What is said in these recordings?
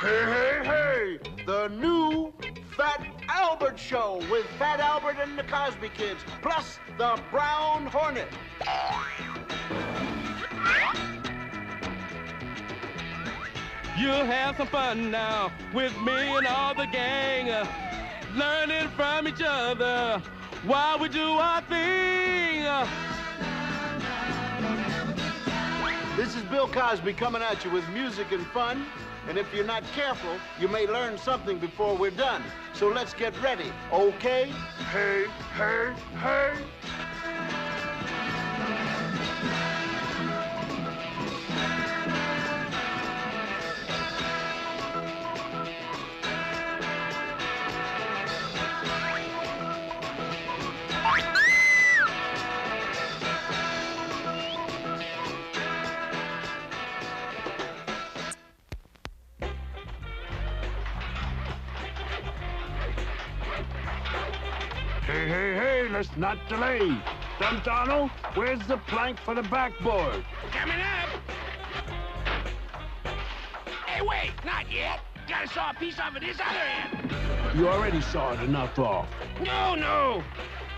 Hey, hey, hey! The new Fat Albert Show with Fat Albert and the Cosby Kids, plus the Brown Hornet. You'll have some fun now with me and all the gang, learning from each other while we do our thing. This is Bill Cosby coming at you with music and fun. And if you're not careful, you may learn something before we're done. So let's get ready, okay? Hey, hey, hey! Hey, hey, hey, let's not delay. Donald, where's the plank for the backboard? Coming up. Hey, wait, not yet. Gotta saw a piece off of this other end. You already sawed enough off. No.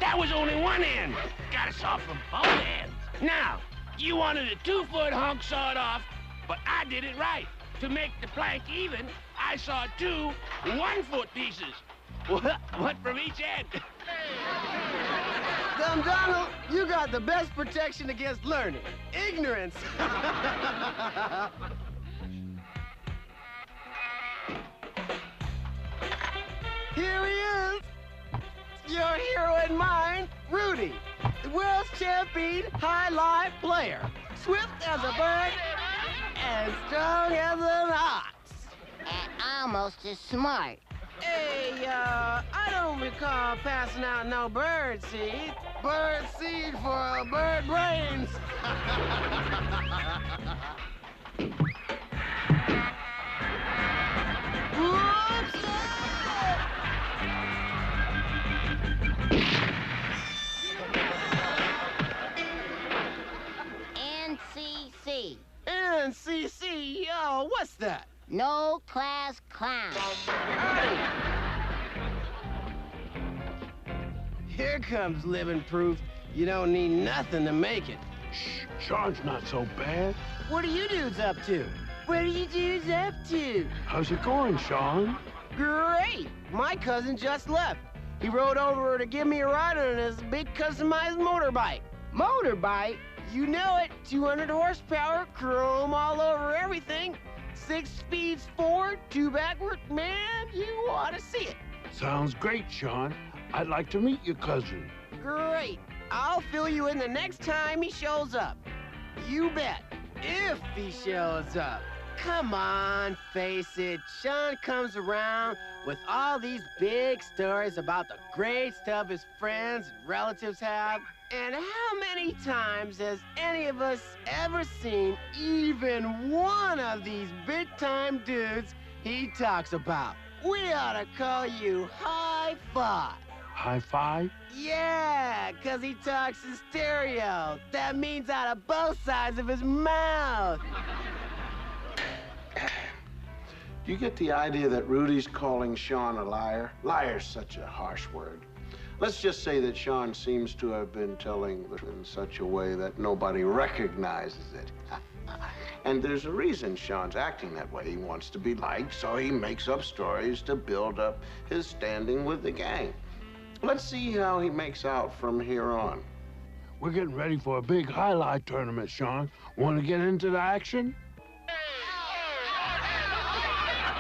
That was only one end. Gotta saw from both ends. Now, you wanted a 2-foot hunk sawed off, but I did it right. To make the plank even, I saw 2 1-foot pieces. One from each end. Donald, you got the best protection against learning. Ignorance. Here he is. Your hero and mine, Rudy, the world's champion high-life player. Swift as a bird and strong as an ox. And almost as smart. Hey, I don't recall passing out no bird seed. Bird seed for bird brains. Whoops! NCC. NCC? Oh, what's that? No class clown. Here comes living proof. You don't need nothing to make it. Shh, Sean's not so bad. What are you dudes up to? What are you dudes up to? How's it going, Sean? Great! My cousin just left. He rode over to give me a ride on his big customized motorbike. Motorbike? You know it. 200 horsepower, chrome all over everything. 6 speeds forward, 2 backward. Man, you ought to see it. Sounds great, Sean. I'd like to meet your cousin. Great. I'll fill you in the next time he shows up. You bet. If he shows up. Come on, face it. Sean comes around with all these big stories about the great stuff his friends and relatives have. And how many times has any of us ever seen even one of these big-time dudes he talks about? We ought to call you High Five. High five? Yeah, 'cause he talks in stereo. That means out of both sides of his mouth. Do you get the idea that Rudy's calling Sean a liar? Liar's such a harsh word. Let's just say that Sean seems to have been telling the truth in such a way that nobody recognizes it. And there's a reason Sean's acting that way. He wants to be liked, so he makes up stories to build up his standing with the gang. Let's see how he makes out from here on. We're getting ready for a big highlight tournament, Sean. Want to get into the action?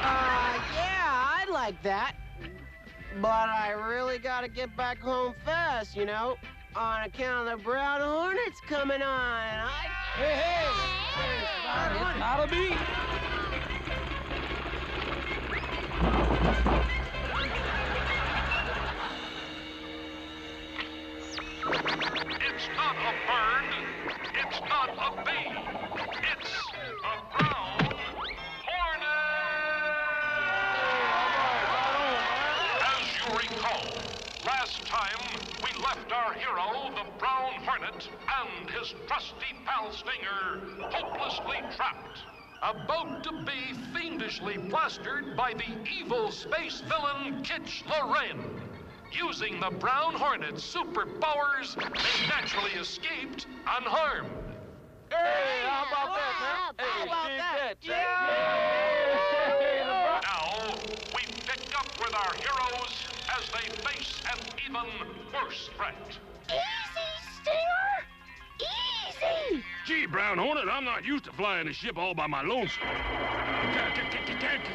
Yeah, I'd like that. But I really gotta get back home fast, you know, on account of the Brown Hornets coming on. Hey! It's not a beat. It's not a bird. It's not a bee. It's a brown hornet. As you recall, last time we left our hero, the brown hornet, and his trusty pal Stinger, hopelessly trapped. about to be fiendishly plastered by the evil space villain Kitch Lorraine. Using the Brown Hornet's superpowers, they naturally escaped unharmed. Hey, how about that, man? How about that? Now, we pick up with our heroes as they face an even worse threat. Easy, Stinger! Easy! Gee, Brown Hornet, I'm not used to flying a ship all by my lonesome.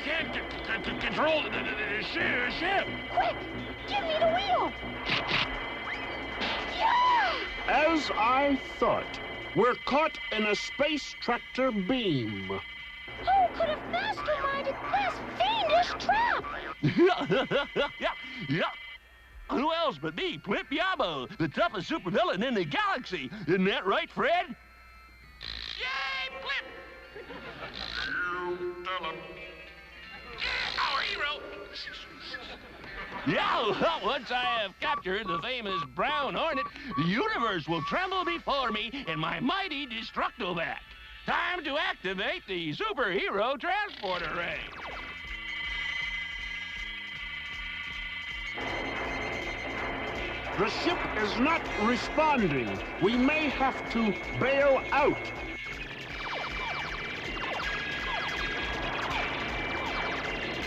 Can't control the ship. Quick, give me the wheel! Yeah! As I thought, we're caught in a space tractor beam. Who could have masterminded this fiendish trap? Yeah. Who else but me, Plimp Yabo, the toughest supervillain in the galaxy? Isn't that right, Fred? Yay, Plimp! You tell him. Our hero! Yeah, well, once I have captured the famous Brown Hornet, the universe will tremble before me in my mighty Destructovac. Time to activate the superhero transporter ray. The ship is not responding. We may have to bail out.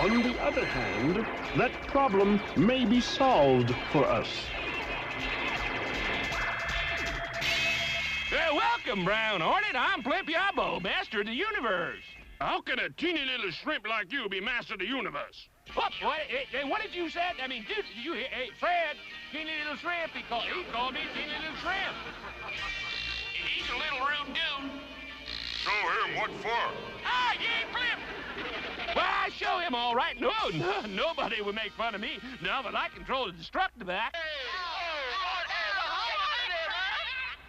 On the other hand, that problem may be solved for us. Welcome, Brown Hornet. I'm Plimp Yabo, Master of the Universe. How can a teeny little shrimp like you be master of the universe? What did you say? I mean, did you hear? Hey, Fred, teeny little shrimp. He called me teeny little shrimp. He's a little rude dude. Show him what for. Ah, yay, Plimp! Well, I show him all right. No, nobody would make fun of me now that I control the Destructovac.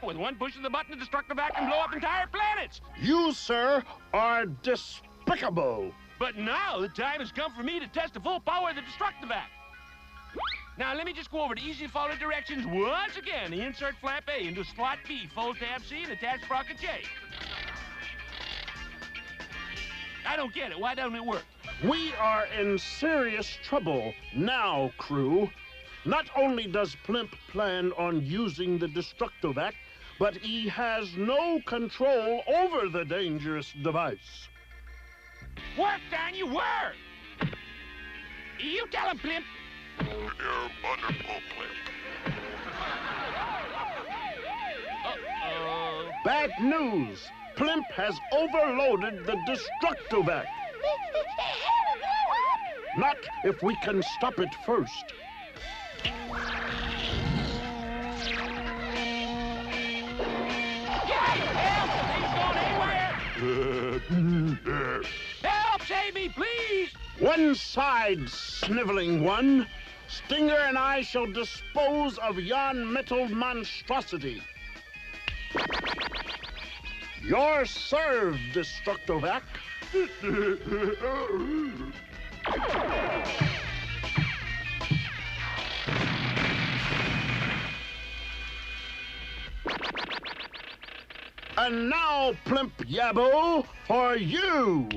With one push of the button, the Destructovac can blow up entire planets. You, sir, are despicable. But now the time has come for me to test the full power of the Destructovac. Now, let me just go over the easy-to-follow directions once again. Insert flap A into slot B, fold tab C, and attach sprocket J. I don't get it. Why doesn't it work? We are in serious trouble now, crew. Not only does Plimp plan on using the Destructovac, but he has no control over the dangerous device. Work, Dan, you work! You tell him, Plimp. You're wonderful, Plimp. Uh-oh. Bad news! Plimp has overloaded the Destructovac. Not if we can stop it first. Help! Save me, please! One side, sniveling one. Stinger and I shall dispose of yon metal monstrosity. You're served, Destructovac. And now, Plimp Yabo, for you.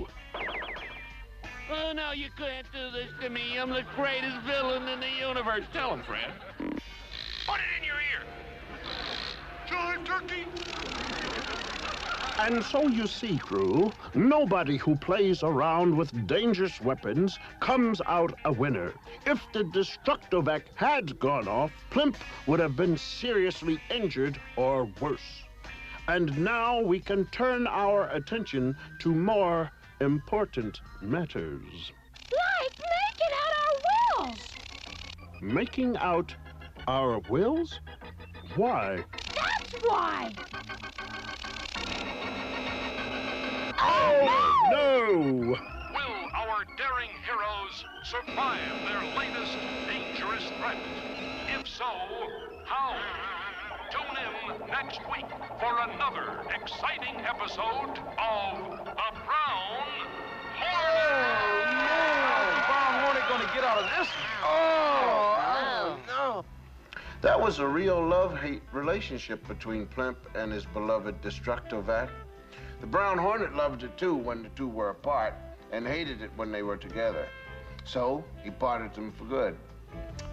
Oh, no, you can't do this to me. I'm the greatest villain in the universe. Tell him, Fred. Put it in your ear. Jive turkey. And so you see, crew, nobody who plays around with dangerous weapons comes out a winner. If the Destructovac had gone off, Plimp would have been seriously injured or worse. And now we can turn our attention to more important matters. Like making out our wills! Making out our wills? Why? That's why! Oh, no! Will our daring heroes survive their latest dangerous threat? If so, how? Tune in next week for another exciting episode of A Brown Hornet. How's the Brown Hornet going to get out of this? Oh, no. That was a real love-hate relationship between Plimp and his beloved Destructovac. The Brown Hornet loved it too when the two were apart and hated it when they were together. So he parted them for good.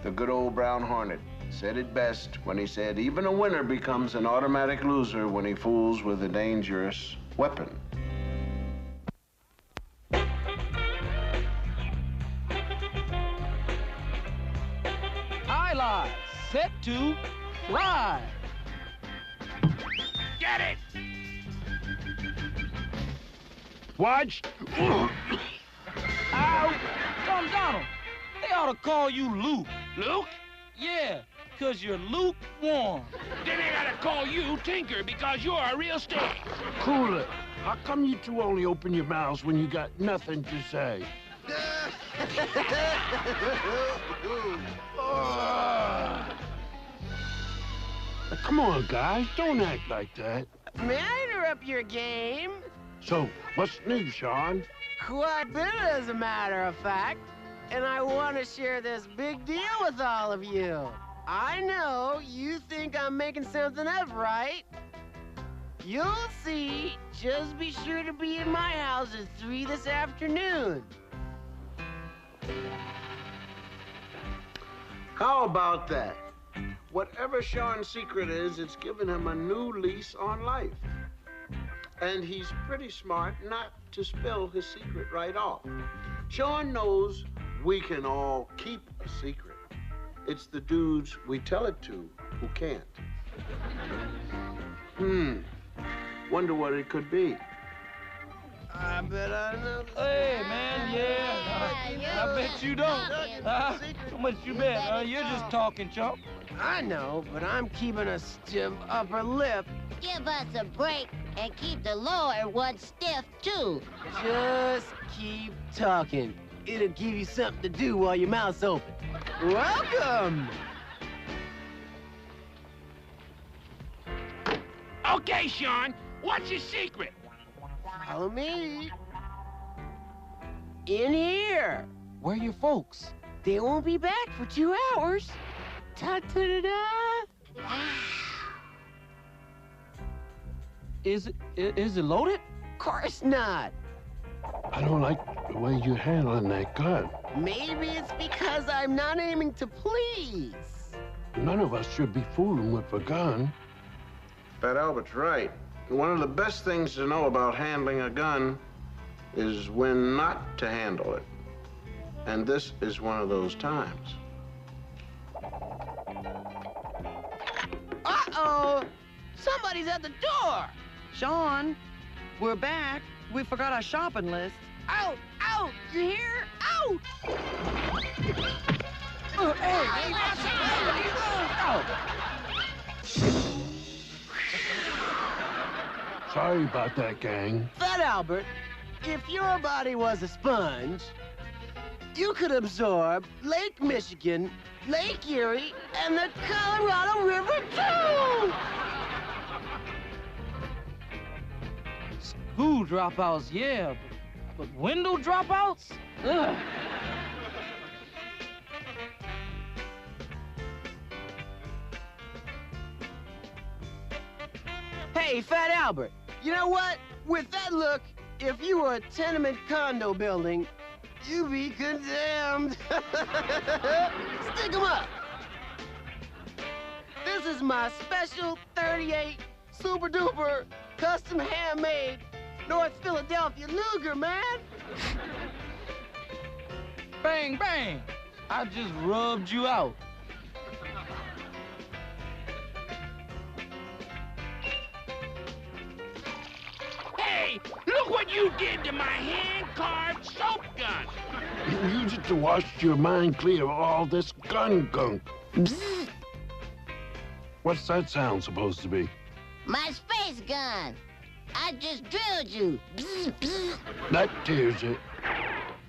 The good old Brown Hornet said it best when he said, even a winner becomes an automatic loser when he fools with a dangerous weapon. Highlight, set to fly. Get it! Watch. Ow! Come, Donald. They ought to call you Luke. Luke? Yeah, because you're lukewarm. Then they gotta call you Tinker because you're a real stick. Cool it. How come you two only open your mouths when you got nothing to say? Come on, guys. Don't act like that. May I interrupt your game? So, what's new, Sean? Quite a bit, as a matter of fact. And I want to share this big deal with all of you. I know you think I'm making something up, right? You'll see. Just be sure to be in my house at 3 this afternoon. How about that? Whatever Sean's secret is, it's given him a new lease on life. And he's pretty smart not to spill his secret right off. Sean knows we can all keep a secret. It's the dudes we tell it to who can't. Wonder what it could be. I bet I know. Hey, man, yeah. I bet you don't. How much you bet? You're just talking, chump. I know, but I'm keeping a stiff upper lip. Give us a break and keep the lower one stiff, too. Just keep talking. It'll give you something to do while your mouth's open. Welcome! Okay, Sean, what's your secret? Follow me. In here. Where are your folks? They won't be back for 2 hours. Ta-ta-da-da. Is it loaded? Course not. I don't like the way you're handling that gun. Maybe it's because I'm not aiming to please. None of us should be fooling with a gun. Fat Albert's right. One of the best things to know about handling a gun is when not to handle it. And this is one of those times. Uh-oh! Somebody's at the door! Sean, we're back. We forgot our shopping list. Out! Out! You hear? Out! Hey, Sorry about that, gang. Fat Albert, if your body was a sponge, you could absorb Lake Michigan, Lake Erie, and the Colorado River, too! School dropouts, yeah, but window dropouts? Ugh. Hey, Fat Albert, you know what? With that look, if you were a tenement condo building, you'd be condemned. Stick 'em up. This is my special 38 super duper custom handmade North Philadelphia Luger, man. Bang, bang. I just rubbed you out. Hey, look what you did to my hand-carved soap gun. Use it to wash your mind clear of all this gun gunk. Bzzz, What's that sound supposed to be? my space gun. I just drilled you. Bzzz, bzzz. That tears it.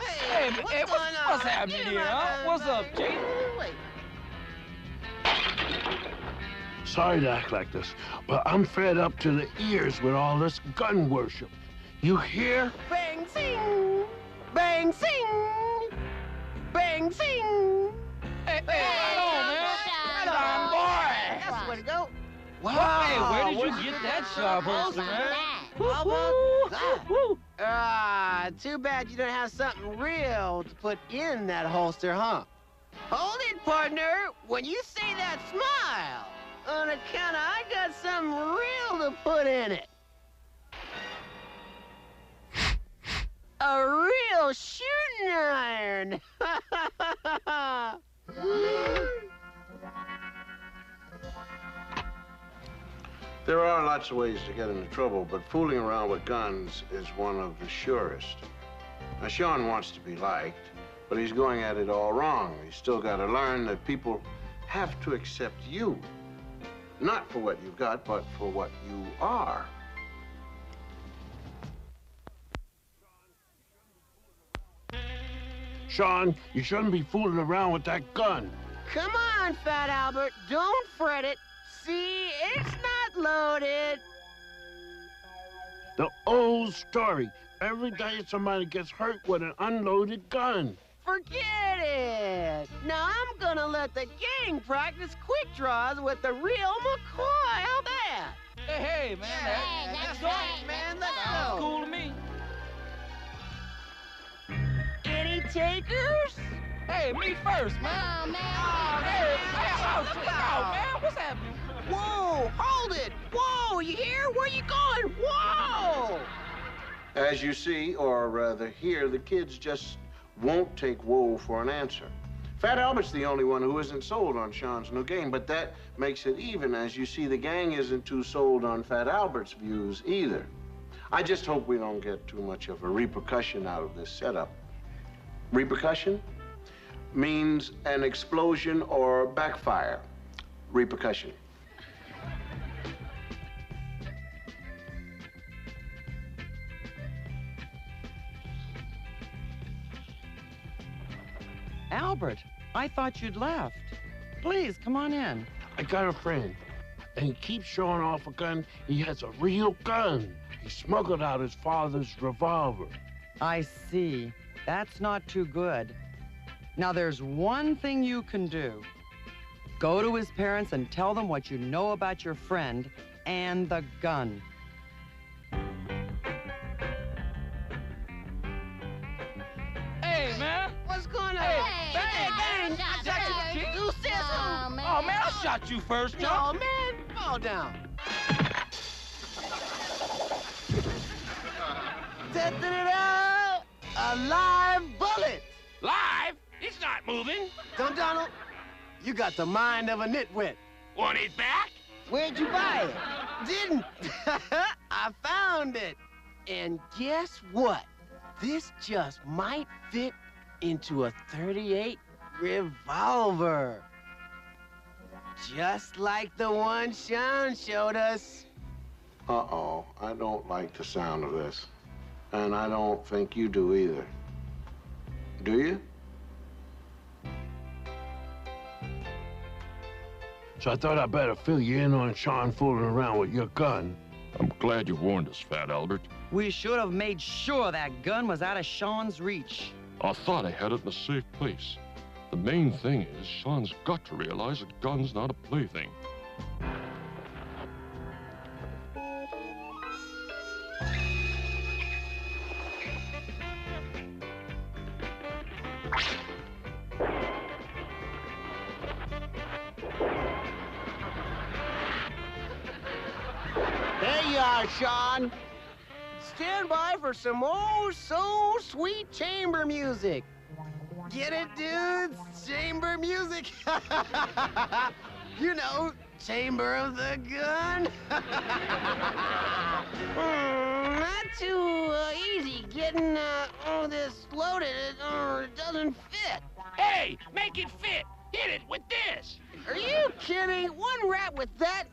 Hey, what's happening here, huh? What's up, Jake? Sorry to act like this, but I'm fed up to the ears with all this gun worship. You hear? Bang, sing. Bang, sing. Bang, sing. Hey, right on, man. Right Right on, boy. That's the way to go. Wow, hey, where did Wow, you get that sharp holster, man? That. Ah, too bad you don't have something real to put in that holster, huh? Hold it, partner. When you say that, smile. On account of I got something real to put in it. A real shooting iron. There are lots of ways to get into trouble, but fooling around with guns is one of the surest. Now, Sean wants to be liked, but he's going at it all wrong. He's still got to learn that people have to accept you. Not for what you've got, but for what you are. Sean, you shouldn't be fooling around with that gun. Come on, Fat Albert. Don't fret it. See, it's not loaded. The old story. Every day somebody gets hurt with an unloaded gun. Forget it. Now I'm gonna let the gang practice quick draws with the real McCoy. How that? Hey, man. Hey, That's that's all. right. Man, let's Sounds go. cool to me. Any takers? Hey, me first, man. Oh, man. Hey, man, man, what's happening? Whoa, hold it. Whoa, you hear? Where you going? Whoa. As you see, or rather hear, the kids just won't take whoa for an answer. Fat Albert's the only one who isn't sold on Sean's new game, but that makes it even. As you see, the gang isn't too sold on Fat Albert's views either. I just hope we don't get too much of a repercussion out of this setup. Repercussion means an explosion or backfire. Repercussion. Albert, I thought you'd left. Please, come on in. I got a friend, and he keeps showing off a gun. He has a real gun. He smuggled out his father's revolver. I see. That's not too good. Now, there's one thing you can do. Go to his parents and tell them what you know about your friend and the gun. Hey, man. What's going on? Hey, man, I shot shot you you, first. Chief. You said Oh, so. man. Oh, man, I shot you first, No, John. man. Fall down. Da-da-da-da. A live bullet. Live? It's not moving. Dumb Donald, you got the mind of a nitwit. Want it back? Where'd you buy it? Didn't. I found it. And guess what? This just might fit into a .38 revolver. Just like the one Sean showed us. Uh-oh, I don't like the sound of this. And I don't think you do either. Do you? So I thought I'd better fill you in on Sean fooling around with your gun. I'm glad you warned us, Fat Albert. We should have made sure that gun was out of Sean's reach. I thought I had it in a safe place. The main thing is, Sean's got to realize a gun's not a plaything. There you are, Sean. Stand by for some oh so sweet chamber music. Get it, dudes? Chamber music. You know, chamber of the gun. Not too easy getting all this loaded. It doesn't fit. Hey, make it fit. Hit it with this. Are you kidding? One rat with that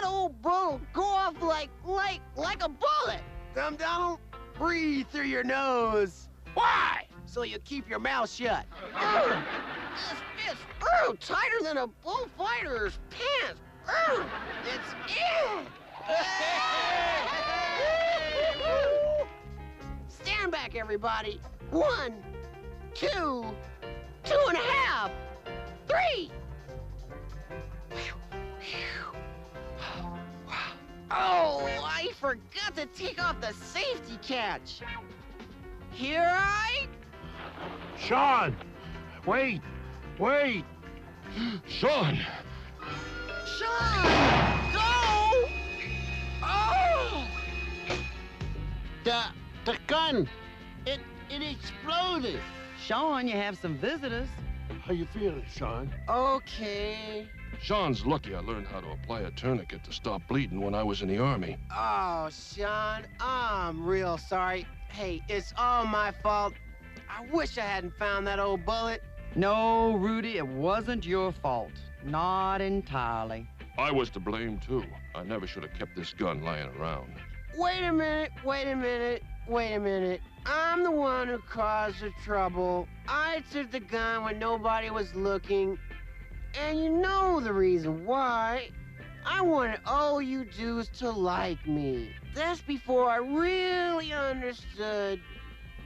old bull go off like a bullet. Dumb Donald, breathe through your nose. Why? So you keep your mouth shut. This fits tighter than a bullfighter's pants. Stand back, everybody. 1, 2, 2.5, 3. Oh, I forgot. forgot to take off the safety catch. Here I... Sean! Wait! Wait! Sean! Sean! Go! Oh! The gun! It exploded! Sean, you have some visitors. How you feeling, Sean? Okay. Sean's lucky I learned how to apply a tourniquet to stop bleeding when I was in the Army. Oh, Sean, I'm real sorry. Hey, it's all my fault. I wish I hadn't found that old bullet. No, Rudy, it wasn't your fault. Not entirely. I was to blame, too. I never should have kept this gun lying around. Wait a minute, wait a minute, wait a minute. I'm the one who caused the trouble. I took the gun when nobody was looking. And you know the reason why. I wanted all you dudes to like me. That's before I really understood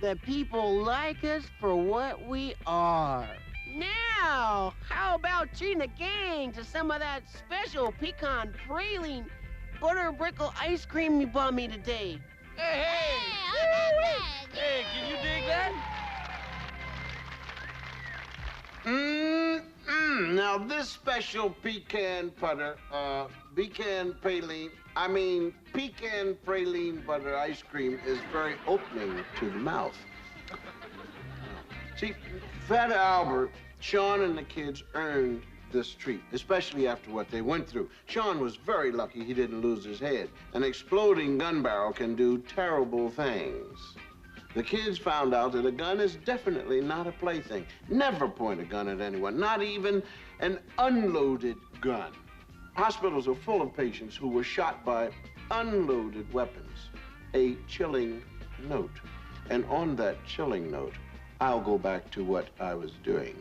that people like us for what we are. Now, how about treating the gang to some of that special pecan praline butter brickle ice cream you bought me today? Hey, hey! Hey, can you dig that? Now this special pecan pecan praline butter ice cream is very opening to the mouth. See, Fat Albert, Sean and the kids earned this treat, especially after what they went through. Sean was very lucky he didn't lose his head. An exploding gun barrel can do terrible things. The kids found out that a gun is definitely not a plaything. Never point a gun at anyone, not even an unloaded gun. Hospitals are full of patients who were shot by unloaded weapons. A chilling note. And on that chilling note, I'll go back to what I was doing.